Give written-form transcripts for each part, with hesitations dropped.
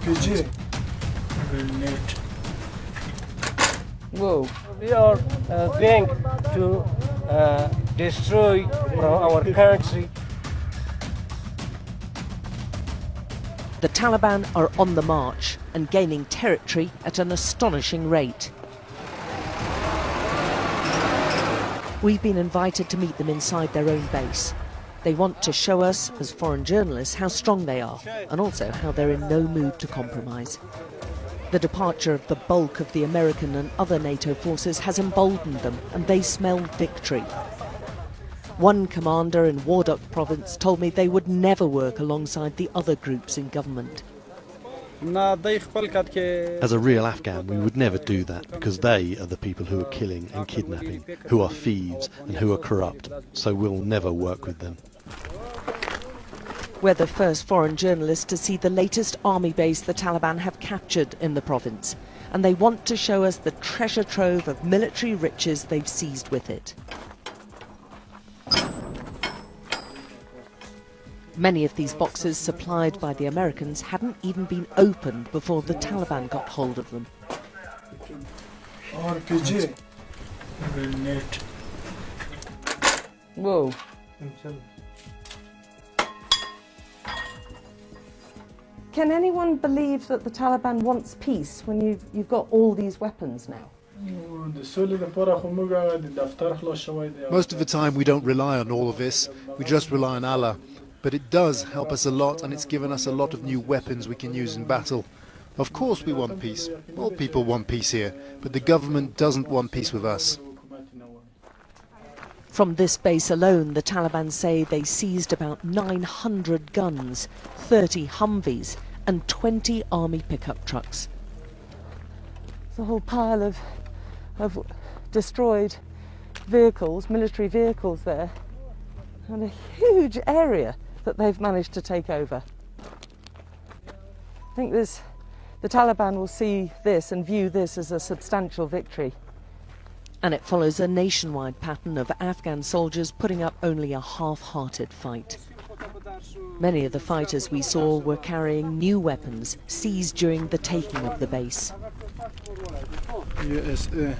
RPG. Grenade. Whoa. We are going to destroy our country. The Taliban are on the march and gaining territory at an astonishing rate. We've been invited to meet them inside their own base. They want to show us, as foreign journalists, how strong they are, and also how they're in no mood to compromise. The departure of the bulk of the American and other NATO forces has emboldened them, and they smell victory. One commander in Wardak province told me they would never work alongside the other groups in government. As a real Afghan, we would never do that, because they are the people who are killing and kidnapping, who are thieves and who are corrupt, so we'll never work with them. We're the first foreign journalists to see the latest army base the Taliban have captured in the province, and they want to show us the treasure trove of military riches they've seized with it. Many of these boxes supplied by the Americans hadn't even been opened before the Taliban got hold of them. RPG. Grenade. Whoa. Can anyone believe that the Taliban wants peace when you've got all these weapons now? Most of the time we don't rely on all of this, we just rely on Allah. But it does help us a lot, and it's given us a lot of new weapons we can use in battle. Of course we want peace. All people want peace here, but the government doesn't want peace with us. From this base alone, the Taliban say they seized about 900 guns, 30 Humvees and 20 army pickup trucks. It's a whole pile of destroyed vehicles, military vehicles there, and a huge area that they've managed to take over. I think the Taliban will see this and view this as a substantial victory. And it follows a nationwide pattern of Afghan soldiers putting up only a half-hearted fight. Many of the fighters we saw were carrying new weapons seized during the taking of the base. USA.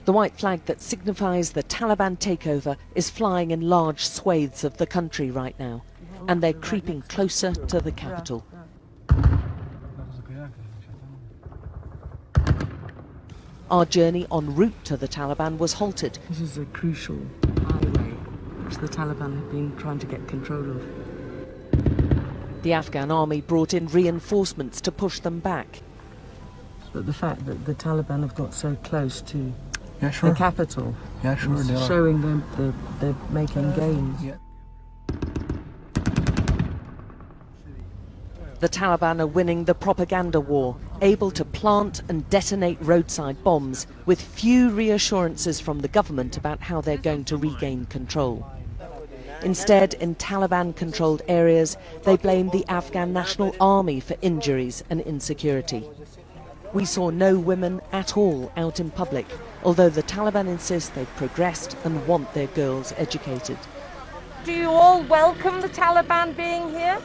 The white flag that signifies the Taliban takeover is flying in large swathes of the country right now, and they're creeping closer to the capital. Our journey en route to the Taliban was halted. This is a crucial highway which the Taliban have been trying to get control of. The Afghan army brought in reinforcements to push them back. But the fact that the Taliban have got so close to the capital is showing them they're making gains. The Taliban are winning the propaganda war, able to plant and detonate roadside bombs with few reassurances from the government about how they're going to regain control. Instead, in Taliban-controlled areas, they blame the Afghan National Army for injuries and insecurity. We saw no women at all out in public, although the Taliban insist they've progressed and want their girls educated. Do you all welcome the Taliban being here?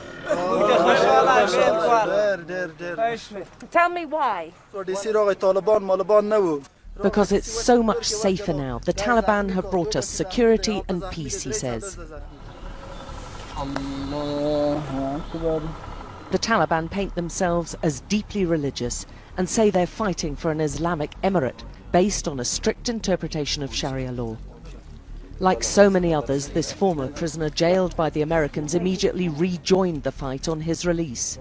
Tell me why. Because it's so much safer now. The Taliban have brought us security and peace, he says. The Taliban paint themselves as deeply religious and say they're fighting for an Islamic emirate based on a strict interpretation of Sharia law. Like so many others, this former prisoner jailed by the Americans immediately rejoined the fight on his release.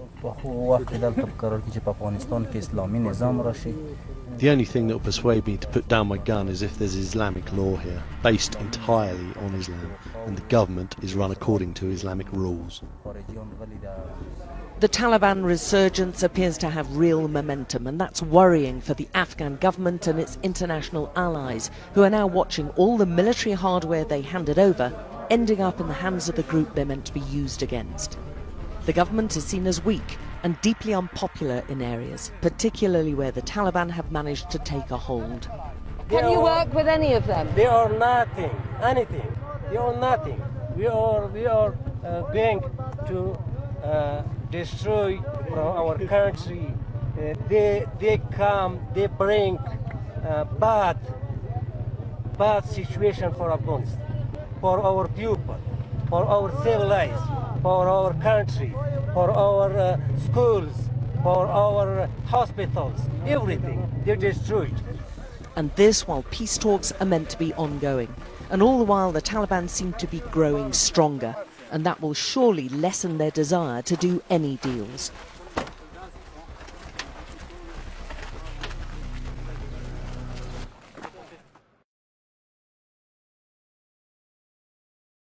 The only thing that will persuade me to put down my gun is if there's Islamic law here, based entirely on Islam, and the government is run according to Islamic rules. The Taliban resurgence appears to have real momentum, and that's worrying for the Afghan government and its international allies, who are now watching all the military hardware they handed over ending up in the hands of the group they're meant to be used against. The government is seen as weak and deeply unpopular in areas, particularly where the Taliban have managed to take a hold. Can you work with any of them? They are nothing, anything. They are nothing. We are going to destroy from our country. They come, they bring bad situation for Afghanistan, for our people, for our civil lives, for our country, for our schools, for our hospitals, everything. They destroyed. And this while peace talks are meant to be ongoing. And all the while the Taliban seem to be growing stronger, and that will surely lessen their desire to do any deals.